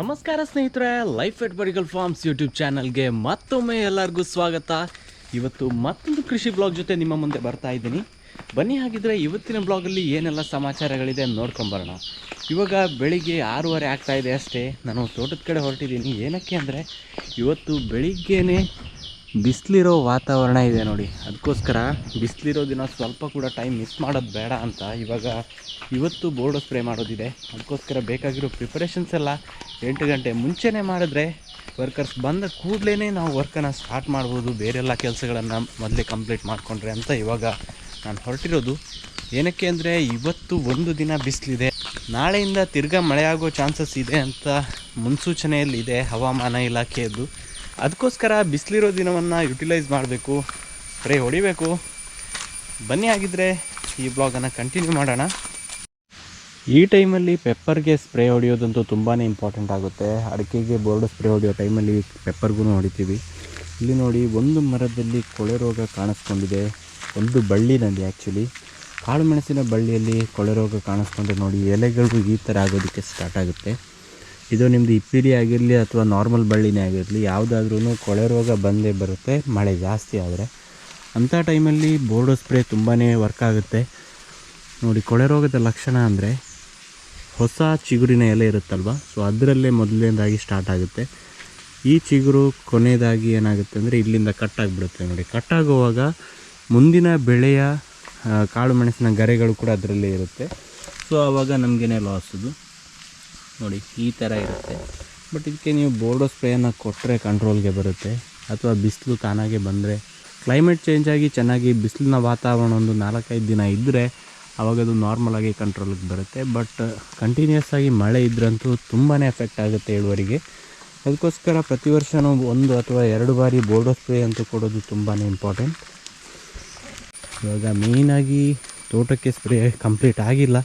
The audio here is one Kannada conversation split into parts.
ನಮಸ್ಕಾರ ಸ್ನೇಹಿತರೆ, ಲೈಫ್ ಎಟ್ ಬರಿಗಲ್ ಫಾರ್ಮ್ಸ್ ಯೂಟ್ಯೂಬ್ ಚಾನಲ್ಗೆ ಮತ್ತೊಮ್ಮೆ ಎಲ್ಲರಿಗೂ ಸ್ವಾಗತ. ಇವತ್ತು ಮತ್ತೊಂದು ಕೃಷಿ ಬ್ಲಾಗ್ ಜೊತೆ ನಿಮ್ಮ ಮುಂದೆ ಬರ್ತಾ ಇದ್ದೀನಿ. ಬನ್ನಿ, ಹಾಗಿದ್ರೆ ಇವತ್ತಿನ ಬ್ಲಾಗಲ್ಲಿ ಏನೆಲ್ಲ ಸಮಾಚಾರಗಳಿದೆ ನೋಡ್ಕೊಂಬರೋಣ. ಇವಾಗ ಬೆಳಿಗ್ಗೆ 6:30 ಆಗ್ತಾಯಿದೆ ಅಷ್ಟೇ. ನಾನು ತೋಟದ ಕಡೆ ಹೊರಟಿದ್ದೀನಿ. ಏನಕ್ಕೆ ಅಂದರೆ ಇವತ್ತು ಬೆಳಿಗ್ಗೆನೇ ಬಿಸಿಲಿರೋ ವಾತಾವರಣ ಇದೆ ನೋಡಿ. ಅದಕ್ಕೋಸ್ಕರ ಬಿಸಿಲಿರೋ ದಿನ ಸ್ವಲ್ಪ ಕೂಡ ಟೈಮ್ ಮಿಸ್ ಮಾಡೋದು ಬೇಡ ಅಂತ ಇವತ್ತು ಬೋರ್ಡೋ ಸ್ಪ್ರೇ ಮಾಡೋದಿದೆ. ಅದಕ್ಕೋಸ್ಕರ ಬೇಕಾಗಿರೋ ಪ್ರಿಪರೇಷನ್ಸ್ ಎಲ್ಲ 8 ಗಂಟೆ ಮುಂಚೆನೇ ಮಾಡಿದ್ರೆ ವರ್ಕರ್ಸ್ ಬಂದ ಕೂಡಲೇ ನಾವು ವರ್ಕನ್ನು ಸ್ಟಾರ್ಟ್ ಮಾಡ್ಬೋದು, ಬೇರೆಲ್ಲ ಕೆಲಸಗಳನ್ನು ಮೊದಲೇ ಕಂಪ್ಲೀಟ್ ಮಾಡಿಕೊಂಡ್ರೆ ಅಂತ ಇವಾಗ ನಾನು ಹೊರಟಿರೋದು. ಏನಕ್ಕೆ ಅಂದರೆ ಇವತ್ತು ಒಂದು ದಿನ ಬಿಸಿಲಿದೆ, ನಾಳೆಯಿಂದ ತಿರ್ಗಾ ಮಳೆ ಆಗೋ ಚಾನ್ಸಸ್ ಇದೆ ಅಂತ ಮುನ್ಸೂಚನೆಯಲ್ಲಿದೆ ಹವಾಮಾನ ಇಲಾಖೆಯದ್ದು. ಅದಕ್ಕೋಸ್ಕರ ಬಿಸಿಲಿರೋ ದಿನವನ್ನು ಯುಟಿಲೈಸ್ ಮಾಡಬೇಕು, ಸ್ಪ್ರೇ ಹೊಡಿಬೇಕು. ಬನ್ನಿ, ಆಗಿದ್ದರೆ ಈ ಬ್ಲಾಗನ್ನು ಕಂಟಿನ್ಯೂ ಮಾಡೋಣ. ಈ ಟೈಮಲ್ಲಿ ಪೆಪ್ಪರ್ಗೆ ಸ್ಪ್ರೇ ಹೊಡೆಯೋದಂತೂ ತುಂಬಾ ಇಂಪಾರ್ಟೆಂಟ್ ಆಗುತ್ತೆ. ಅಡಿಕೆಗೆ ಬೋರ್ಡ್ ಸ್ಪ್ರೇ ಹೊಡೆಯೋ ಟೈಮಲ್ಲಿ ಪೆಪ್ಪರ್ಗೂ ಹೊಡಿತೀವಿ. ಇಲ್ಲಿ ನೋಡಿ, ಒಂದು ಮರದಲ್ಲಿ ಕೊಳೆ ರೋಗ ಕಾಣಿಸ್ಕೊಂಡಿದೆ, ಒಂದು ಬಳ್ಳಿನಲ್ಲಿ ಆ್ಯಕ್ಚುಲಿ ಕಾಳು ಮೆಣಸಿನ ಬಳ್ಳಿಯಲ್ಲಿ ಕೊಳೆ ರೋಗ ಕಾಣಿಸ್ಕೊಂಡ್ರೆ ನೋಡಿ ಎಲೆಗಳು ಈ ಥರ ಆಗೋದಕ್ಕೆ ಸ್ಟಾರ್ಟ್ ಆಗುತ್ತೆ. ಇದು ನಿಮ್ಮದು ಇಪ್ಪಿಲಿ ಆಗಿರಲಿ ಅಥವಾ ನಾರ್ಮಲ್ ಬಳ್ಳಿನೇ ಆಗಿರಲಿ, ಯಾವುದಾದ್ರೂ ಕೊಳೆ ರೋಗ ಬಂದೇ ಬರುತ್ತೆ ಮಳೆ ಜಾಸ್ತಿ ಆದರೆ. ಅಂಥ ಟೈಮಲ್ಲಿ ಬೋರ್ಡೋ ಸ್ಪ್ರೇ ತುಂಬಾ ವರ್ಕ್ ಆಗುತ್ತೆ ನೋಡಿ. ಕೊಳೆ ರೋಗದ ಲಕ್ಷಣ ಅಂದರೆ ಹೊಸ ಚಿಗುರಿನ ಎಲೆ ಇರುತ್ತಲ್ವ, ಸೊ ಅದರಲ್ಲೇ ಮೊದಲನೇದಾಗಿ ಸ್ಟಾರ್ಟ್ ಆಗುತ್ತೆ. ಈ ಚಿಗುರು ಕೊನೆಯದಾಗಿ ಏನಾಗುತ್ತೆ ಅಂದರೆ ಇಲ್ಲಿಂದ ಕಟ್ಟಾಗಿಬಿಡುತ್ತೆ ನೋಡಿ. ಕಟ್ಟಾಗುವಾಗ ಮುಂದಿನ ಬೆಳೆಯ ಕಾಳು ಮೆಣಸಿನ ಗರೆಗಳು ಕೂಡ ಅದರಲ್ಲೇ ಇರುತ್ತೆ. ಸೊ ಆವಾಗ ನಮಗೇನೆ ಲಾಸದು ನೋಡಿ, ಈ ಥರ ಇರುತ್ತೆ. ಬಟ್ ಇದಕ್ಕೆ ನೀವು ಬೋರ್ಡೋ ಸ್ಪ್ರೇಯನ್ನು ಕೊಟ್ಟರೆ ಕಂಟ್ರೋಲ್ಗೆ ಬರುತ್ತೆ. ಅಥವಾ ಬಿಸಿಲು ತಾನಾಗೆ ಬಂದರೆ, ಕ್ಲೈಮೇಟ್ ಚೇಂಜ್ ಆಗಿ ಚೆನ್ನಾಗಿ ಬಿಸಿಲಿನ ವಾತಾವರಣ ಒಂದು 4-5 ದಿನ ಇದ್ದರೆ ಆವಾಗದು ನಾರ್ಮಲಾಗಿ ಕಂಟ್ರೋಲಿಗೆ ಬರುತ್ತೆ. ಬಟ್ ಕಂಟಿನ್ಯೂಸ್ ಆಗಿ ಮಳೆ ಇದ್ರಂತೂ ತುಂಬಾ ಎಫೆಕ್ಟ್ ಆಗುತ್ತೆ ಇಳುವರಿಗೆ. ಅದಕ್ಕೋಸ್ಕರ ಪ್ರತಿ ವರ್ಷವೂ 1 ಅಥವಾ 2 ಬಾರಿ ಬೋರ್ಡೋ ಸ್ಪ್ರೇ ಅಂತೂ ಕೊಡೋದು ತುಂಬಾ ಇಂಪಾರ್ಟೆಂಟ್. ಇವಾಗ ಮೇಯ್ನಾಗಿ ತೋಟಕ್ಕೆ ಸ್ಪ್ರೇ ಕಂಪ್ಲೀಟ್ ಆಗಿಲ್ಲ.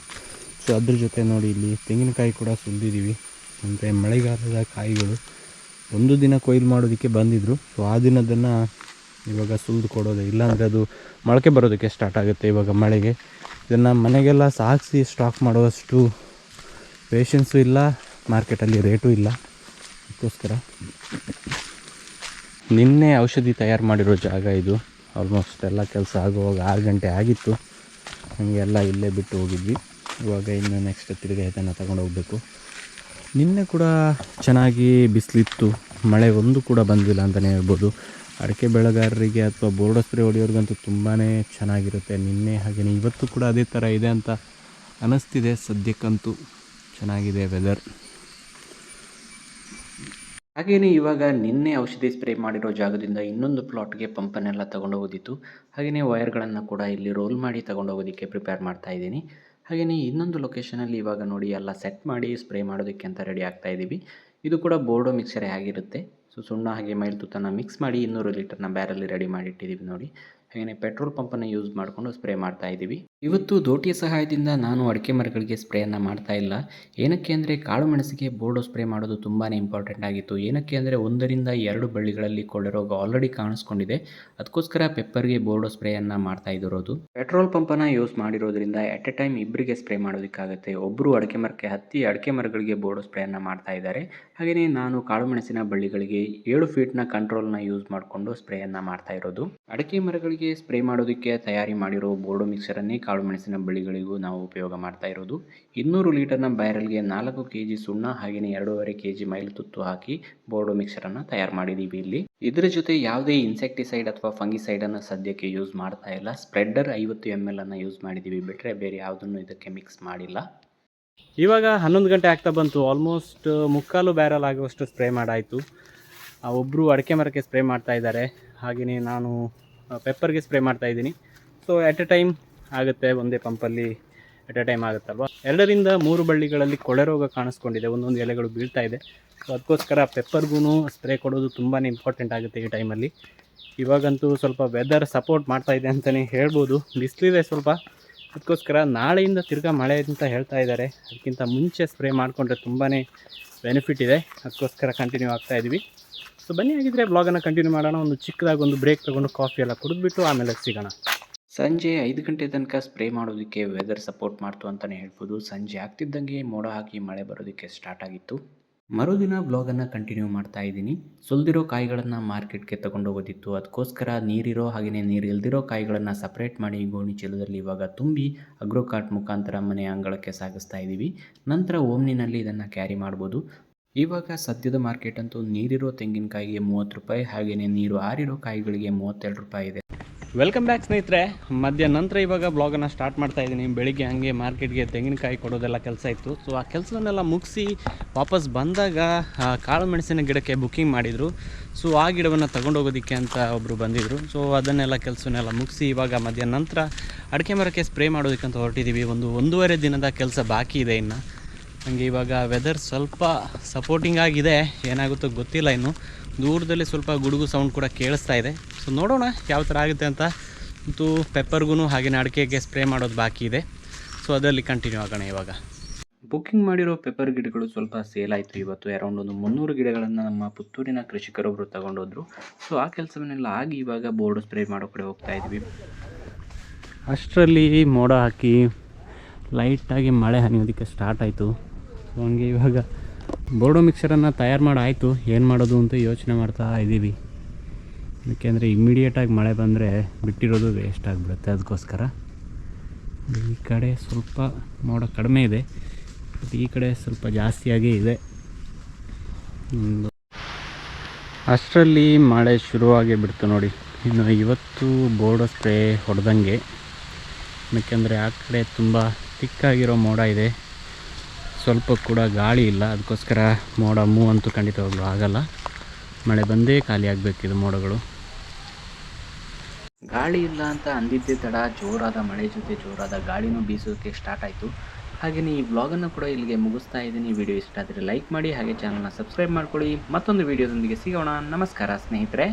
ಸೊ ಅದ್ರ ಜೊತೆ ನೋಡಿ, ಇಲ್ಲಿ ತೆಂಗಿನಕಾಯಿ ಕೂಡ ಸುಲಿದಿದ್ದೀವಿ. ಅಂದರೆ ಮಳೆಗಾಲದ ಕಾಯಿಗಳು ಒಂದು ದಿನ ಕೊಯ್ಲು ಮಾಡೋದಕ್ಕೆ ಬಂದಿದ್ದರು. ಸೊ ಆ ದಿನದನ್ನು ಇವಾಗ ಸುಲಿದು ಕೊಡೋದು, ಇಲ್ಲಾಂದರೆ ಅದು ಮೊಳಕೆ ಬರೋದಕ್ಕೆ ಸ್ಟಾರ್ಟ್ ಆಗುತ್ತೆ ಇವಾಗ ಮಳೆಗೆ. ಇದನ್ನು ಮನೆಗೆಲ್ಲ ಸಾಗಿಸಿ ಸ್ಟಾಕ್ ಮಾಡುವಷ್ಟು ಪೇಷನ್ಸು ಇಲ್ಲ, ಮಾರ್ಕೆಟಲ್ಲಿ ರೇಟು ಇಲ್ಲ. ಅದಕ್ಕೋಸ್ಕರ ನಿನ್ನೆ ಔಷಧಿ ತಯಾರು ಮಾಡಿರೋ ಜಾಗ ಇದು. ಆಲ್ಮೋಸ್ಟ್ ಎಲ್ಲ ಕೆಲಸ ಆಗುವಾಗ 6 ಗಂಟೆ ಆಗಿತ್ತು. ನಮಗೆಲ್ಲ ಇಲ್ಲೇ ಬಿಟ್ಟು ಹೋಗಿದ್ವಿ. ಇವಾಗ ಇನ್ನು ನೆಕ್ಸ್ಟ್ ತಿರುಗಿ ಇದನ್ನು ತಗೊಂಡು ಹೋಗಬೇಕು. ನಿನ್ನೆ ಕೂಡ ಚೆನ್ನಾಗಿ ಬಿಸಿಲಿತ್ತು, ಮಳೆ ಒಂದು ಕೂಡ ಬಂದಿಲ್ಲ ಅಂತಲೇ ಹೇಳ್ಬೋದು. ಅಡಿಕೆ ಬೆಳೆಗಾರರಿಗೆ ಅಥವಾ ಬೋರ್ಡೋ ಸ್ಪ್ರೇ ಹೊಡೆಯೋರಿಗಂತೂ ತುಂಬಾ ಚೆನ್ನಾಗಿರುತ್ತೆ. ನಿನ್ನೆ ಹಾಗೆಯೇ ಇವತ್ತು ಕೂಡ ಅದೇ ಥರ ಇದೆ ಅಂತ ಅನ್ನಿಸ್ತಿದೆ. ಸದ್ಯಕ್ಕಂತೂ ಚೆನ್ನಾಗಿದೆ ವೆದರ್. ಹಾಗೆಯೇ ಇವಾಗ ನಿನ್ನೆ ಔಷಧಿ ಸ್ಪ್ರೇ ಮಾಡಿರೋ ಜಾಗದಿಂದ ಇನ್ನೊಂದು ಪ್ಲಾಟ್ಗೆ ಪಂಪನ್ನೆಲ್ಲ ತೊಗೊಂಡೋಗೋದಿತ್ತು. ಹಾಗೆಯೇ ವೈರ್ಗಳನ್ನು ಕೂಡ ಇಲ್ಲಿ ರೋಲ್ ಮಾಡಿ ತೊಗೊಂಡೋಗೋದಕ್ಕೆ ಪ್ರಿಪೇರ್ ಮಾಡ್ತಾಯಿದ್ದೀನಿ. ಹಾಗೆಯೇ ಇನ್ನೊಂದು ಲೊಕೇಶನಲ್ಲಿ ಇವಾಗ ನೋಡಿ ಎಲ್ಲ ಸೆಟ್ ಮಾಡಿ ಸ್ಪ್ರೇ ಮಾಡೋದಕ್ಕೆ ಅಂತ ರೆಡಿ ಆಗ್ತಾಯಿದ್ದೀವಿ. ಇದು ಕೂಡ ಬೋರ್ಡೋ ಮಿಕ್ಸರೇ ಆಗಿರುತ್ತೆ. ಸೊ ಸುಣ್ಣ ಹಾಗೆ ಮೈಲ್ತುತ್ತನ್ನು ಮಿಕ್ಸ್ ಮಾಡಿ 200 ಲೀಟರ್ನ ಬ್ಯಾರಲ್ಲಿ ರೆಡಿ ಮಾಡಿಟ್ಟಿದ್ದೀವಿ ನೋಡಿ. ಹಾಗೆಯೇ ಪೆಟ್ರೋಲ್ ಪಂಪನ್ನು ಯೂಸ್ ಮಾಡಿಕೊಂಡು ಸ್ಪ್ರೇ ಮಾಡ್ತಾ ಇದ್ದೀವಿ. ಇವತ್ತು ದೋಟಿಯ ಸಹಾಯದಿಂದ ನಾನು ಅಡಿಕೆ ಮರಗಳಿಗೆ ಸ್ಪ್ರೇಯನ್ನು ಮಾಡ್ತಾ ಇಲ್ಲ. ಏನಕ್ಕೆ ಅಂದರೆ ಕಾಳು ಮೆಣಸಿಗೆ ಬೋರ್ಡೋ ಸ್ಪ್ರೇ ಮಾಡೋದು ತುಂಬಾ ಇಂಪಾರ್ಟೆಂಟ್ ಆಗಿತ್ತು. ಏನಕ್ಕೆ ಅಂದರೆ 1-2 ಬಳ್ಳಿಗಳಲ್ಲಿ ಕೊಳೆ ರೋಗ ಆಲ್ರೆಡಿ ಕಾಣಿಸ್ಕೊಂಡಿದೆ. ಅದಕ್ಕೋಸ್ಕರ ಪೆಪ್ಪರ್ಗೆ ಬೋರ್ಡೋ ಸ್ಪ್ರೇಯನ್ನು ಮಾಡ್ತಾ ಇರೋದು. ಪೆಟ್ರೋಲ್ ಪಂಪನ್ನು ಯೂಸ್ ಮಾಡಿರೋದ್ರಿಂದ ಎಟ್ ಎ ಟೈಮ್ ಇಬ್ಬರಿಗೆ ಸ್ಪ್ರೇ ಮಾಡೋದಕ್ಕಾಗುತ್ತೆ. ಒಬ್ಬರು ಅಡಿಕೆ ಮರಕ್ಕೆ ಹತ್ತಿ ಅಡಿಕೆ ಮರಗಳಿಗೆ ಬೋರ್ಡೋ ಸ್ಪ್ರೇಯನ್ನು ಮಾಡ್ತಾ ಇದ್ದಾರೆ. ಹಾಗೆಯೇ ನಾನು ಕಾಳು ಮೆಣಸಿನ ಬಳ್ಳಿಗಳಿಗೆ 7 ಫೀಟ್ನ ಕಂಟ್ರೋಲ್ನ ಯೂಸ್ ಮಾಡಿಕೊಂಡು ಸ್ಪ್ರೇಯನ್ನು ಮಾಡ್ತಾ ಇರೋದು. ಅಡಿಕೆ ಮರಗಳಿಗೆ ಗಿಡಗಳಿಗೆ ಸ್ಪ್ರೇ ಮಾಡೋದಕ್ಕೆ ತಯಾರಿ ಮಾಡಿರೋ ಬೋರ್ಡೋ ಮಿಕ್ಸರನ್ನೇ ಕಾಳು ಮೆಣಸಿನ ಬಳ್ಳಿಗಳಿಗೂ ನಾವು ಉಪಯೋಗ ಮಾಡ್ತಾ ಇರೋದು. 200 ಲೀಟರ್ನ ಬ್ಯಾರಲ್ಗೆ 4 kg ಸುಣ್ಣ ಹಾಗೆಯೇ 2.5 kg ಮೈಲು ತುತ್ತು ಹಾಕಿ ಬೋರ್ಡೋ ಮಿಕ್ಸರನ್ನು ತಯಾರು ಮಾಡಿದ್ದೀವಿ ಇಲ್ಲಿ. ಇದರ ಜೊತೆ ಯಾವುದೇ ಇನ್ಸೆಕ್ಟಿಸೈಡ್ ಅಥವಾ ಫಂಗಿಸೈಡನ್ನು ಸದ್ಯಕ್ಕೆ ಯೂಸ್ ಮಾಡ್ತಾ ಇಲ್ಲ. ಸ್ಪ್ರೆಡ್ಡರ್ 50 ml ಅನ್ನು ಯೂಸ್ ಮಾಡಿದ್ದೀವಿ, ಬಿಟ್ಟರೆ ಬೇರೆ ಯಾವುದನ್ನು ಇದಕ್ಕೆ ಮಿಕ್ಸ್ ಮಾಡಿಲ್ಲ. ಇವಾಗ 11 ಗಂಟೆ ಆಗ್ತಾ ಬಂತು. ಆಲ್ಮೋಸ್ಟ್ ಮುಕ್ಕಾಲು ಬ್ಯಾರಲ್ ಆಗುವಷ್ಟು ಸ್ಪ್ರೇ ಮಾಡಾಯಿತು. ಒಬ್ಬರು ಅಡಿಕೆ ಮರಕ್ಕೆ ಸ್ಪ್ರೇ ಮಾಡ್ತಾ ಇದ್ದಾರೆ, ಹಾಗೆಯೇ ನಾನು ಪೆಪ್ಪರ್ಗೆ ಸ್ಪ್ರೇ ಮಾಡ್ತಾ ಇದ್ದೀನಿ. ಸೊ ಎಟ್ ಎ ಟೈಮ್ ಆಗುತ್ತೆ, ಒಂದೇ ಪಂಪಲ್ಲಿ ಎಟ್ ಎ ಟೈಮ್ ಆಗುತ್ತಲ್ವ. 2ರಿಂದ 3 ಬಳ್ಳಿಗಳಲ್ಲಿ ಕೊಳೆ ರೋಗ ಕಾಣಿಸ್ಕೊಂಡಿದೆ, ಒಂದೊಂದು ಎಲೆಗಳು ಬೀಳ್ತಾ ಇದೆ. ಸೊ ಅದಕ್ಕೋಸ್ಕರ ಪೆಪ್ಪರ್ಗೂ ಸ್ಪ್ರೇ ಕೊಡೋದು ತುಂಬಾ ಇಂಪಾರ್ಟೆಂಟ್ ಆಗುತ್ತೆ ಈ ಟೈಮಲ್ಲಿ. ಇವಾಗಂತೂ ಸ್ವಲ್ಪ ವೆದರ್ ಸಪೋರ್ಟ್ ಮಾಡ್ತಾ ಇದೆ ಅಂತಲೇ ಹೇಳ್ಬೋದು. ಬಿಸಿಲಿದೆ ಸ್ವಲ್ಪ, ಅದಕ್ಕೋಸ್ಕರ ನಾಳೆಯಿಂದ ತಿರ್ಗಾ ಮಳೆ ಅಂತ ಹೇಳ್ತಾ ಇದ್ದಾರೆ. ಅದಕ್ಕಿಂತ ಮುಂಚೆ ಸ್ಪ್ರೇ ಮಾಡಿಕೊಂಡ್ರೆ ತುಂಬಾ ಬೆನಿಫಿಟ್ ಇದೆ, ಅದಕ್ಕೋಸ್ಕರ ಕಂಟಿನ್ಯೂ ಆಗ್ತಾಯಿದ್ವಿ. ಸೊ ಬನ್ನಿ, ಆಗಿದ್ದರೆ ಬ್ಲಾಗನ್ನು ಕಂಟಿನ್ಯೂ ಮಾಡೋಣ. ಒಂದು ಚಿಕ್ಕದಾಗಿ ಒಂದು ಬ್ರೇಕ್ ತೊಗೊಂಡು ಕಾಫಿ ಎಲ್ಲ ಕುಡಿದ್ಬಿಟ್ಟು ಆಮೇಲೆ ಸಿಗೋಣ. ಸಂಜೆ 5 ಗಂಟೆ ತನಕ ಸ್ಪ್ರೇ ಮಾಡೋದಕ್ಕೆ ವೆದರ್ ಸಪೋರ್ಟ್ ಮಾಡ್ತು ಅಂತಲೇ ಹೇಳ್ಬೋದು. ಸಂಜೆ ಆಗ್ತಿದ್ದಂಗೆ ಮೋಡ ಹಾಕಿ ಮಳೆ ಬರೋದಕ್ಕೆ ಸ್ಟಾರ್ಟ್ ಆಗಿತ್ತು. ಮರುದಿನ ಬ್ಲಾಗನ್ನು ಕಂಟಿನ್ಯೂ ಮಾಡ್ತಾ ಇದ್ದೀನಿ. ಸುಲಿದಿರೋ ಕಾಯಿಗಳನ್ನು ಮಾರ್ಕೆಟ್ಗೆ ತೊಗೊಂಡೋಗೋದಿತ್ತು, ಅದಕ್ಕೋಸ್ಕರ ನೀರಿರೋ ಹಾಗೆಯೇ ನೀರು ಇಲ್ದಿರೋ ಕಾಯಿಗಳನ್ನು ಸಪ್ರೇಟ್ ಮಾಡಿ ಗೋಣಿ ಚೀಲದಲ್ಲಿ ಇವಾಗ ತುಂಬಿ ಅಗ್ರೋಕಾರ್ಟ್ ಮುಖಾಂತರ ಮನೆ ಅಂಗಳಕ್ಕೆ ಸಾಗಿಸ್ತಾ ಇದ್ದೀವಿ. ನಂತರ ಓಮ್ನಿನಲ್ಲಿ ಇದನ್ನು ಕ್ಯಾರಿ ಮಾಡ್ಬೋದು. ಇವಾಗ ಸದ್ಯದ ಮಾರ್ಕೆಟ್ ಅಂತೂ ನೀರಿರೋ ತೆಂಗಿನಕಾಯಿಗೆ 30 ರೂಪಾಯಿ, ಹಾಗೆಯೇ ನೀರು ಆರಿರೋ ಕಾಯಿಗಳಿಗೆ 32 ರೂಪಾಯಿ ಇದೆ. ವೆಲ್ಕಮ್ ಬ್ಯಾಕ್ ಸ್ನೇಹಿತರೆ. ಮಧ್ಯಾಹ್ನ ನಂತರ ಇವಾಗ ಬ್ಲಾಗನ್ನು ಸ್ಟಾರ್ಟ್ ಮಾಡ್ತಾ ಇದ್ದೀನಿ. ಬೆಳಿಗ್ಗೆ ಹಾಗೆ ಮಾರ್ಕೆಟ್ಗೆ ತೆಂಗಿನಕಾಯಿ ಕೊಡೋದೆಲ್ಲ ಕೆಲಸ ಇತ್ತು. ಸೊ ಆ ಕೆಲಸವನ್ನೆಲ್ಲ ಮುಗಿಸಿ ವಾಪಸ್ ಬಂದಾಗ ಕಾಳು ಮೆಣಸಿನ ಗಿಡಕ್ಕೆ ಬುಕ್ಕಿಂಗ್ ಮಾಡಿದರು. ಸೊ ಆ ಗಿಡವನ್ನು ತಗೊಂಡೋಗೋದಕ್ಕೆ ಅಂತ ಒಬ್ಬರು ಬಂದಿದ್ದರು. ಸೊ ಅದನ್ನೆಲ್ಲ ಕೆಲಸವನ್ನೆಲ್ಲ ಮುಗಿಸಿ ಇವಾಗ ಮಧ್ಯಾಹ್ನ ನಂತರ ಅಡಿಕೆ ಮರಕ್ಕೆ ಸ್ಪ್ರೇ ಮಾಡೋದಕ್ಕಂತ ಹೊರಟಿದ್ದೀವಿ. 1.5 ದಿನದ ಕೆಲಸ ಬಾಕಿ ಇದೆ ಇನ್ನು. ಹಾಗೆ ಇವಾಗ ವೆದರ್ ಸ್ವಲ್ಪ ಸಪೋರ್ಟಿಂಗ್ ಆಗಿದೆ, ಏನಾಗುತ್ತೋ ಗೊತ್ತಿಲ್ಲ ಇನ್ನು. ದೂರದಲ್ಲಿ ಸ್ವಲ್ಪ ಗುಡುಗು ಸೌಂಡ್ ಕೂಡ ಕೇಳಿಸ್ತಾ ಇದೆ. ಸೊ ನೋಡೋಣ ಯಾವ ಥರ ಆಗುತ್ತೆ ಅಂತ. ಮತ್ತು ಪೆಪ್ಪರ್ಗೂ ಹಾಗೆಯೇ ಅಡಿಕೆಗೆ ಸ್ಪ್ರೇ ಮಾಡೋದು ಬಾಕಿ ಇದೆ. ಸೊ ಅದರಲ್ಲಿ ಕಂಟಿನ್ಯೂ ಆಗೋಣ ಇವಾಗ. ಬುಕ್ಕಿಂಗ್ ಮಾಡಿರೋ ಪೆಪ್ಪರ್ ಗಿಡಗಳು ಸ್ವಲ್ಪ ಸೇಲ್ ಆಯಿತು ಇವತ್ತು. ಅರೌಂಡ್ ಒಂದು 300 ಗಿಡಗಳನ್ನು ನಮ್ಮ ಪುತ್ತೂರಿನ ಕೃಷಿಕರೊಬ್ಬರು ತಗೊಂಡೋದ್ರು. ಸೊ ಆ ಕೆಲಸವನ್ನೆಲ್ಲ ಆಗಿ ಇವಾಗ ಬೋರ್ಡ್ ಸ್ಪ್ರೇ ಮಾಡೋ ಕಡೆ ಹೋಗ್ತಾ ಇದ್ವಿ. ಅಷ್ಟರಲ್ಲಿ ಮೋಡ ಹಾಕಿ ಲೈಟಾಗಿ ಮಳೆ ಹನಿಯೋದಕ್ಕೆ ಸ್ಟಾರ್ಟ್ ಆಯಿತು. ಸೊ ಹಂಗೆ ಇವಾಗ ಬೋರ್ಡೋ ಮಿಕ್ಸರನ್ನು ತಯಾರು ಮಾಡಾಯಿತು. ಏನು ಮಾಡೋದು ಅಂತ ಯೋಚನೆ ಮಾಡ್ತಾ ಇದ್ದೀವಿ. ಏಕೆಂದರೆ ಇಮ್ಮಿಡಿಯೇಟಾಗಿ ಮಳೆ ಬಂದರೆ ಬಿಟ್ಟಿರೋದು ವೇಸ್ಟ್ ಆಗಿಬಿಡುತ್ತೆ, ಅದಕ್ಕೋಸ್ಕರ. ಈ ಕಡೆ ಸ್ವಲ್ಪ ಮೋಡ ಕಡಿಮೆ ಇದೆ, ಬಟ್ ಈ ಕಡೆ ಸ್ವಲ್ಪ ಜಾಸ್ತಿಯಾಗೇ ಇದೆ. ಅಷ್ಟರಲ್ಲಿ ಮಳೆ ಶುರುವಾಗೇ ಬಿಡ್ತು ನೋಡಿ. ಇನ್ನು ಇವತ್ತು ಬೋರ್ಡೋ ಸ್ಪ್ರೇ ಹೊಡೆದಂಗೆ, ಏಕೆಂದರೆ ಆ ಕಡೆ ತುಂಬ ತಿಕ್ಕಾಗಿರೋ ಮೋಡ ಇದೆ, ಸ್ವಲ್ಪ ಕೂಡ ಗಾಳಿ ಇಲ್ಲ. ಅದಕ್ಕೋಸ್ಕರ ಮೋಡ ಮೂವ್ ಅಂತೂ ಖಂಡಿತವಾಗ್ಲೂ ಆಗಲ್ಲ. ಮಳೆ ಬಂದೇ ಖಾಲಿ ಆಗಬೇಕಿದು ಮೋಡಗಳು. ಗಾಳಿ ಇಲ್ಲ ಅಂತ ಅಂದಿದ್ದೇ ತಡ ಜೋರಾದ ಮಳೆ ಜೊತೆ ಜೋರಾದ ಗಾಳಿನೂ ಬೀಸೋದಕ್ಕೆ ಸ್ಟಾರ್ಟ್ ಆಯಿತು. ಹಾಗೆಯೇ ಈ ವ್ಲಾಗನ್ನು ಕೂಡ ಇಲ್ಲಿಗೆ ಮುಗಿಸ್ತಾ ಇದ್ದೀನಿ. ವಿಡಿಯೋ ಇಷ್ಟ ಆದರೆ ಲೈಕ್ ಮಾಡಿ, ಹಾಗೆ ಚಾನಲ್ನ ಸಬ್ಸ್ಕ್ರೈಬ್ ಮಾಡ್ಕೊಳ್ಳಿ. ಮತ್ತೊಂದು ವಿಡಿಯೋದೊಂದಿಗೆ ಸಿಗೋಣ. ನಮಸ್ಕಾರ ಸ್ನೇಹಿತರೆ.